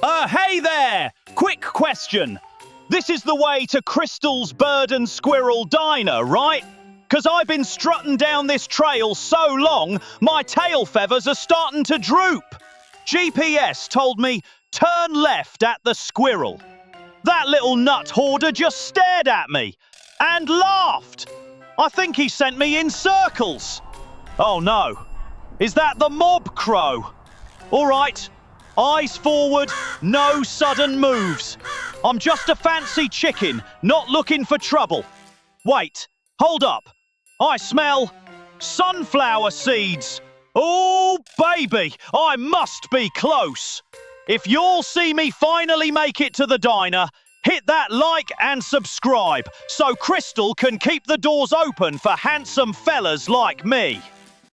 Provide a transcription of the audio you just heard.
Hey there! Quick question. This is the way to Crystal's Bird and Squirrel Diner, right? Because I've been strutting down this trail so long, my tail feathers are starting to droop. GPS told me, turn left at the Squirrel. That little nut hoarder just stared at me and laughed. I think he sent me in circles. Oh no, is that the mob crow? All right, eyes forward, no sudden moves. I'm just a fancy chicken, not looking for trouble. Wait, hold up. I smell sunflower seeds. Oh, baby, I must be close. If you'll see me finally make it to the diner, hit that like and subscribe so Crystal can keep the doors open for handsome fellas like me.